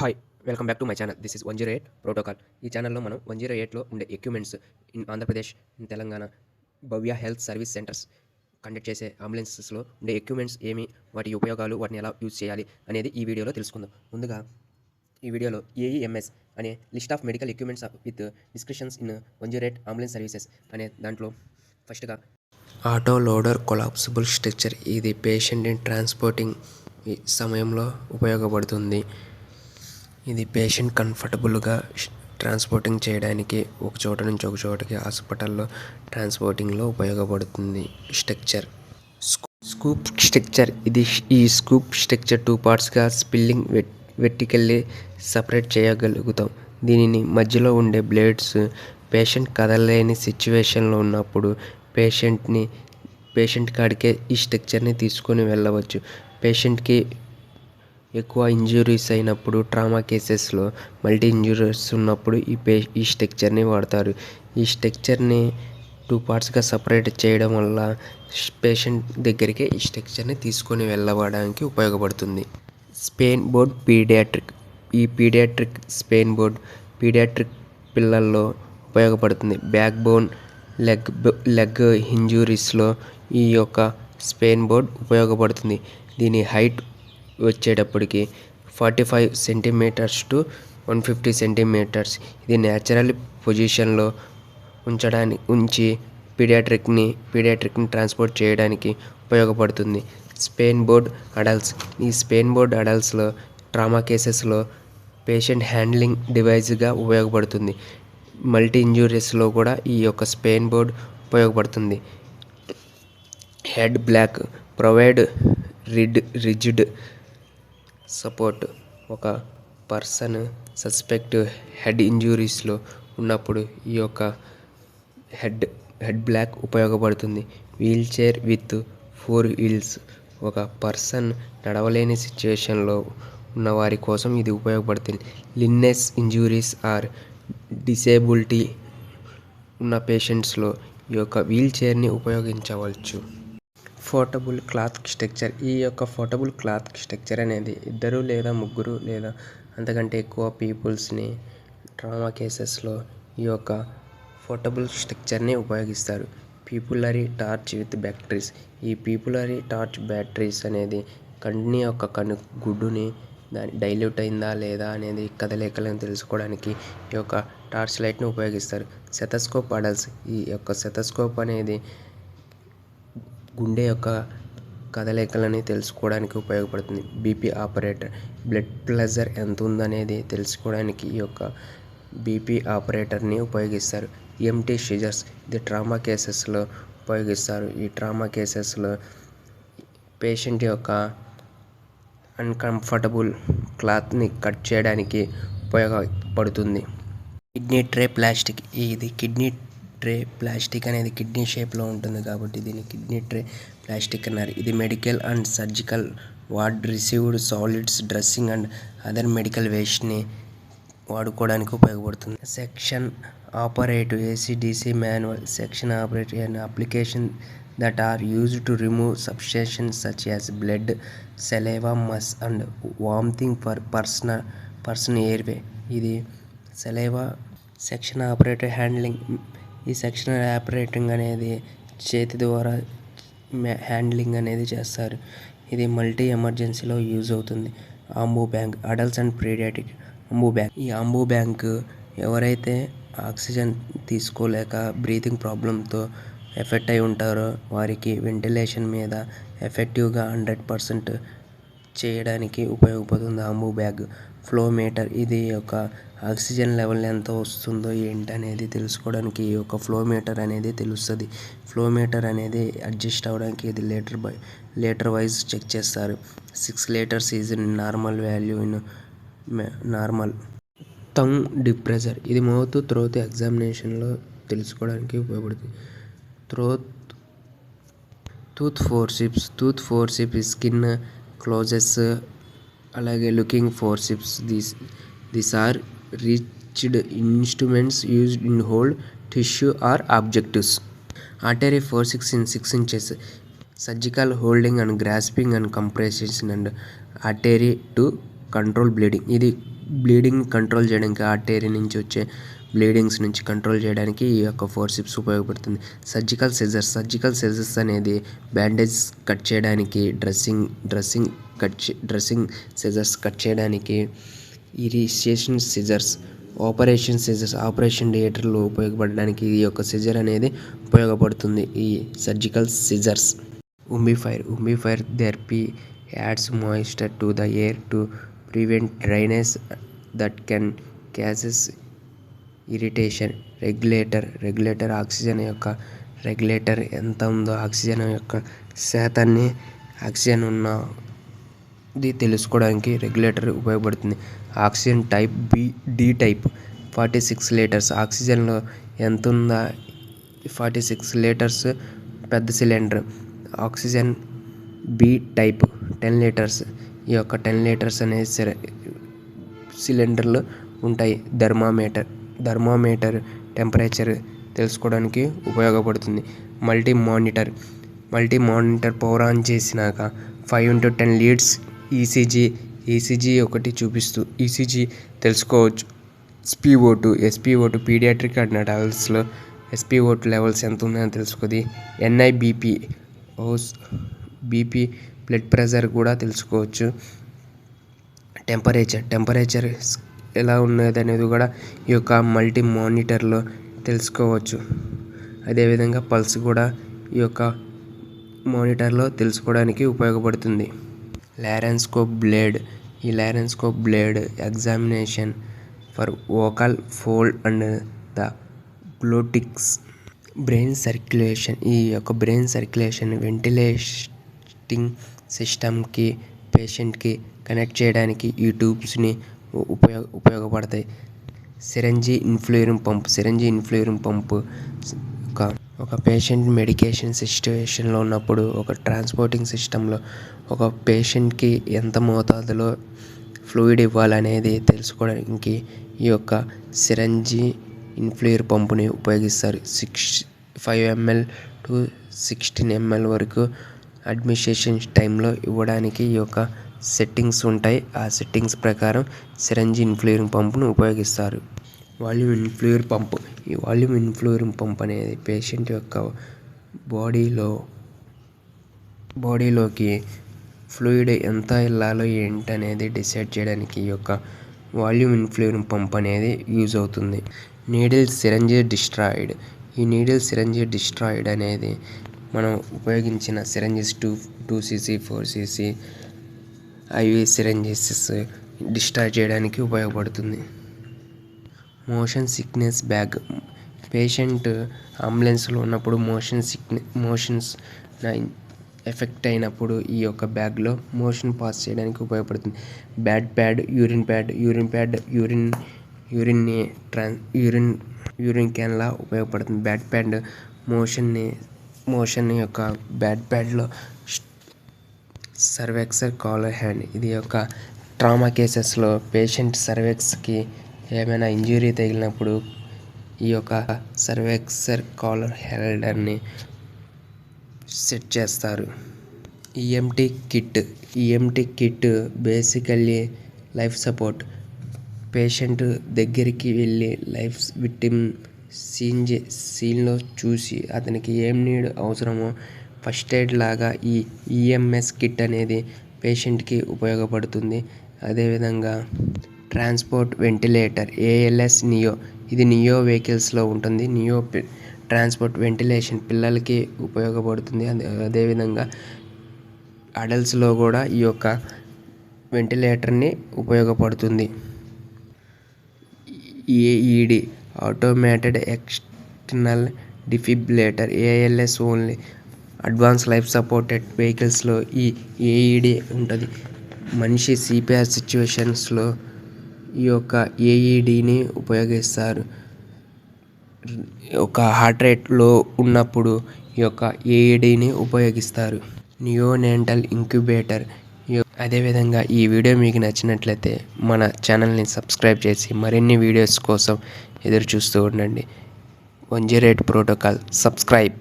Hi! Welcome back to my channel. This is 108 protocol. ఈ ఛానల్‌లో మనం 108లో ఉండే equipments in Andhra Pradesh, in Telangana, Bhavya health service centres conduct చేసే అంబులెన్సెస్‌లో ఉండే ఎక్విప్‌మెంట్స్ ఏమి, వాటి ఉపయోగాలు, వాటిని ఎలా యూజ్ చేయాలి అనేది ఈ వీడియోలో తెలుసుకుందాం. ముందుగా ఈ వీడియోలో ఏఈఎంఎస్ అనే list of medical equipments with descriptions in 108 ambulance services అనే దాంట్లో ఫస్ట్‌గా ఆటో లోడర్ కొలాప్సిబుల్ స్ట్రక్చర్. ఇది పేషెంట్‌ని ట్రాన్స్‌పోర్టింగ్ సమయంలో ఉపయోగపడుతుంది. ఇది పేషెంట్ కంఫర్టబుల్గా ట్రాన్స్పోర్టింగ్ చేయడానికి ఒక చోట నుంచి ఒక చోటకి హాస్పిటల్లో ట్రాన్స్పోర్టింగ్లో ఉపయోగపడుతుంది. Structure scoop structure. ఈ స్కూప్ స్ట్రక్చర్ 2 పార్ట్స్గా స్పిల్లింగ్ వెర్టికల్లీ సపరేట్ చేయగలుగుతాం. దీనిని మధ్యలో ఉండే బ్లేడ్స్ పేషెంట్ కదలలేని సిచ్యువేషన్లో ఉన్నప్పుడు పేషెంట్ కాడికే ఈ స్ట్రక్చర్ని తీసుకొని వెళ్ళవచ్చు. పేషెంట్కి ఎక్కువ ఇంజురీస్ అయినప్పుడు, ట్రామా కేసెస్లో మల్టీ ఇంజురీస్ ఉన్నప్పుడు ఈ స్ట్రక్చర్ని వాడతారు. ఈ స్ట్రక్చర్ని 2 పార్ట్స్గా సపరేట్ చేయడం వల్ల పేషెంట్ దగ్గరికి ఈ స్ట్రక్చర్ని తీసుకొని వెళ్ళడానికి ఉపయోగపడుతుంది. Spine board pediatric. ఈ పీడియాట్రిక్ స్పెయిన్ బోర్డ్ పీడియాట్రిక్ పిల్లల్లో ఉపయోగపడుతుంది. బ్యాక్ బోన్, లెగ్ ఇంజురీస్లో ఈ యొక్క స్పెయిన్ బోర్డ్ ఉపయోగపడుతుంది. దీని హైట్ వచ్చేటప్పటికి 45 సెంటీమీటర్స్ టు 150 సెంటీమీటర్స్. ఇది న్యాచురల్ పొజిషన్లో ఉంచి పీడియాట్రిక్ని ట్రాన్స్పోర్ట్ చేయడానికి ఉపయోగపడుతుంది. Spine board adults. ఈ స్పెయిన్ బోర్డ్ అడల్ట్స్లో ట్రామా కేసెస్లో పేషెంట్ హ్యాండ్లింగ్ డివైజ్గా ఉపయోగపడుతుంది. మల్టీ ఇంజురీస్లో కూడా ఈ యొక్క స్పెయిన్ బోర్డ్ ఉపయోగపడుతుంది. Head block provide rigid support. ఒక పర్సన్ సస్పెక్ట్ హెడ్ ఇంజురీస్లో ఉన్నప్పుడు ఈ యొక్క హెడ్ బ్లాక్ ఉపయోగపడుతుంది. Wheel chair with 4 wheels. ఒక పర్సన్ నడవలేని సిచ్యువేషన్లో ఉన్న వారి కోసం ఇది ఉపయోగపడుతుంది. లిన్నెస్ ఇంజురీస్ ఆర్ డిసేబిలిటీ ఉన్న పేషెంట్స్లో ఈ యొక్క వీల్ చైర్ని ఉపయోగించవచ్చు. Portable cloth structure. ఈ యొక్క పోర్టబుల్ క్లాత్ స్ట్రక్చర్ అనేది 2 లేదా 3 లేదా అంతకంటే ఎక్కువ పీపుల్స్ని ట్రామా కేసెస్లో ఈ యొక్క పోర్టబుల్ స్ట్రక్చర్ని ఉపయోగిస్తారు. పీపులరీ టార్చ్ విత్ బ్యాటరీస్. ఈ పీపులరీ టార్చ్ బ్యాటరీస్ అనేది కంటిని యొక్క గుడ్డుని దాని డైల్యూట్ అయిందా లేదా అనేది కదలికలను తెలుసుకోవడానికి ఈ యొక్క టార్చ్ లైట్ని ఉపయోగిస్తారు. Stethoscope adults. ఈ యొక్క స్టెతస్కోప్ అనేది గుండె యొక్క కదలికలని తెలుసుకోవడానికి ఉపయోగపడుతుంది. BP operator. బ్లడ్ ప్రెషర్ ఎంత ఉందనేది తెలుసుకోవడానికి ఈ యొక్క బీపీ ఆపరేటర్ని ఉపయోగిస్తారు. EMT scissors. ఇది ట్రామా కేసెస్లో ఉపయోగిస్తారు. ఈ ట్రామా కేసెస్లో పేషెంట్ యొక్క అన్కంఫర్టబుల్ క్లాత్ని కట్ చేయడానికి ఉపయోగపడుతుంది. Kidney tray plastic. ఇది కిడ్నీ ట్రే ప్లాస్టిక్ అనేది కిడ్నీ షేప్లో ఉంటుంది కాబట్టి దీన్ని కిడ్నీ ట్రే ప్లాస్టిక్ అన్నారు. ఇది medical and surgical ward received solids, dressing and other medical వేస్ట్ని వాడుకోవడానికి ఉపయోగపడుతుంది. Suction operative AC DC manual. Suction operative and application that are used to remove substances such as blood, saliva, mucus and vomiting for person airway. ఇది saliva. Suction operative handling. ఈ suction operating అనేది చేతి ద్వారా handling అనేది చేస్తారు. ఇది multi ఎమర్జెన్సీలో use అవుతుంది. Ambu bag. Adults and paediatric Ambu bag. ఈ అంబు బ్యాంక్ ఎవరైతే ఆక్సిజన్ తీసుకోలేక బ్రీతింగ్ ప్రాబ్లంతో ఎఫెక్ట్ అయి ఉంటారో వారికి వెంటిలేషన్ మీద ఎఫెక్టివ్గా 100% చేయడానికి ఉపయోగపడుతుంది అంబు బ్యాగ్. Flow meter. ఇది ఒక ఆక్సిజన్ లెవెల్ ఎంత వస్తుందో ఏంటి అనేది తెలుసుకోవడానికి ఈ యొక్క ఫ్లో మీటర్ అనేది తెలుస్తుంది. ఫ్లో మీటర్ అనేది అడ్జస్ట్ అవ్వడానికి ఇది లీటర్ వైజ్ చెక్ చేస్తారు. 6 litres is normal value in normal. Tongue depressor. ఇది మౌత్ త్రోత్ ఎగ్జామినేషన్లో తెలుసుకోవడానికి ఉపయోగపడుతుంది. Tooth forceps skin closes. అలాగే locking forceps. These are ridged instruments used in hold tissue or objectives. Artery forceps in 6 inches. Surgical holding and grasping and compression and artery to control bleeding. ఇది bleeding control చేయడానికి, artery నుంచి వచ్చే bleedings నుంచి control చేయడానికి ఈ యొక్క ఫోర్సిప్స్ ఉపయోగపడుతుంది. Surgical scissors అనేది బ్యాండేజ్ కట్ చేయడానికి, డ్రెస్సింగ్ సిజర్స్ కట్ చేయడానికి, ఇరిషియేషన్ సిజర్స్, ఆపరేషన్ థియేటర్లో ఉపయోగపడడానికి ఈ యొక్క సిజర్ అనేది ఉపయోగపడుతుంది. ఈ surgical scissors. Humidifier therapy adds moisture to the air to prevent drainage that can causes irritation. Regulator oxygen యొక్క రెగ్యులేటర్ ఎంత ఉందో, ఆక్సిజన్ యొక్క శాతాన్ని, ఆక్సిజన్ ఉన్నది తెలుసుకోవడానికి రెగ్యులేటర్ ఉపయోగపడుతుంది. Oxygen type D type 46 litres. ఆక్సిజన్లో ఎంత ఉందా 46 లీటర్స్ పెద్ద cylinder. Oxygen B type 10 litres. ఈ యొక్క 10 లీటర్స్ అనే సిలిండర్లు ఉంటాయి. థర్మామీటర్ టెంపరేచర్ తెలుసుకోవడానికి ఉపయోగపడుతుంది. మల్టీ మానిటర్ పవర్ ఆన్ చేసినాక 5x10 లీడ్స్ ఈసీజీ ఒకటి చూపిస్తూ ఈసీజీ తెలుసుకోవచ్చు. ఎస్పీఓ2 పీడియాట్రిక్ అండ్ అడల్ట్స్లో ఎస్పీఓ2 లెవెల్స్ ఎంత ఉందని తెలుసుకుంది. ఎన్ఐబీపీ బీపీ బ్లడ్ ప్రెషర్ కూడా తెలుసుకోవచ్చు. టెంపరేచర్ ఎలా ఉన్నది అనేది కూడా ఈ యొక్క మల్టీ మానిటర్లో తెలుసుకోవచ్చు. అదేవిధంగా పల్స్ కూడా ఈ యొక్క మానిటర్లో తెలుసుకోవడానికి ఉపయోగపడుతుంది. Laryngoscope blade examination for vocal fold and the glottis. ఈ యొక్క బ్రెయిన్ సర్క్యులేషన్ వెంటిలేటింగ్ సిస్టమ్కి, పేషెంట్కి కనెక్ట్ చేయడానికి ఈ ట్యూబ్స్ని ఉపయోగపడతాయి. సిరంజి ఇన్ఫ్లూయరింగ్ పంపు ఒక పేషెంట్ మెడికేషన్ సిచ్యువేషన్లో ఉన్నప్పుడు, ఒక ట్రాన్స్పోర్టింగ్ సిస్టంలో ఒక పేషెంట్కి ఎంత మోతాదులో ఫ్లూయిడ్ ఇవ్వాలనేది తెలుసుకోవడానికి ఈ యొక్క సిరంజి ఇన్ఫ్లూయర్ పంపుని ఉపయోగిస్తారు. 5 ml to 16 ml వరకు అడ్మినిస్ట్రేషన్ టైంలో ఇవ్వడానికి ఈ యొక్క సెట్టింగ్స్ ఉంటాయి. ఆ సెట్టింగ్స్ ప్రకారం సిరంజి ఇన్ఫ్లూయరింగ్ పంపును ఉపయోగిస్తారు. వాల్యూమ్ ఇన్ఫ్లూయరింగ్ పంప్ అనేది పేషెంట్ యొక్క బాడీలోకి ఫ్లూయిడ్ ఎంత వెళ్ళాలో ఏంటనేది డిసైడ్ చేయడానికి ఈ యొక్క వాల్యూమ్ ఇన్ఫ్లూయరింగ్ పంప్ అనేది యూజ్ అవుతుంది. నీడిల్ సిరంజి డిస్ట్రాయిడ్ అనేది మనం ఉపయోగించిన syringes 2cc 4cc IV syringes destroy చేయడానికి ఉపయోగపడుతుంది. Motion sickness bag. పేషెంట్ అంబులెన్స్లో ఉన్నప్పుడు మోషన్స్ ఎఫెక్ట్ అయినప్పుడు ఈ యొక్క బ్యాగ్లో మోషన్ పాస్ చేయడానికి ఉపయోగపడుతుంది. యూరిన్ క్యాన్లా ఉపయోగపడుతుంది. బ్యాడ్ ప్యాడ్ మోషన్ యొక్క బ్యాడ్ ప్యాడ్లో సర్వెక్సర్ కాలర్ హ్యాండ్. ఇది యొక్క ట్రామా కేసెస్లో పేషెంట్ సర్వెక్స్కి ఏమైనా ఇంజురీ తగిలినప్పుడు ఈ యొక్క సర్వెక్సర్ కాలర్ హోల్డర్ని సెట్ చేస్తారు. EMT kit basically life support. Patient దగ్గరికి వెళ్ళి లైఫ్ విక్టిమ్ సీన్లో చూసి అతనికి ఏం నీడ్ అవసరమో ఫస్ట్ ఎయిడ్ లాగా ఈ ఈఎంఎస్ కిట్ అనేది పేషెంట్కి ఉపయోగపడుతుంది. అదేవిధంగా ట్రాన్స్పోర్ట్ వెంటిలేటర్ ఏఎల్ఎస్ నియో. ఇది నియో వెహికల్స్లో ఉంటుంది. నియో ట్రాన్స్పోర్ట్ వెంటిలేషన్ పిల్లలకి ఉపయోగపడుతుంది. అదేవిధంగా అడల్ట్స్లో కూడా ఈ యొక్క వెంటిలేటర్ని ఉపయోగపడుతుంది. AED automated external defibrillator ALS only advance life supported వెహికల్స్లో ఈ ఏఈడి ఉంటుంది. మనిషి సిపిఆర్ సిచ్యువేషన్స్లో ఈ యొక్క ఏఈడిని ఉపయోగిస్తారు. ఒక హార్ట్ రేట్లో ఉన్నప్పుడు ఈ యొక్క ఏఈడిని ఉపయోగిస్తారు. Neonatal incubator. అదేవిధంగా ఈ వీడియో మీకు నచ్చినట్లయితే మన ఛానల్ని సబ్స్క్రైబ్ చేసి మరిన్ని వీడియోస్ కోసం ఎదురు చూస్తూ ఉండండి. 108 ప్రోటోకాల్ సబ్స్క్రైబ్.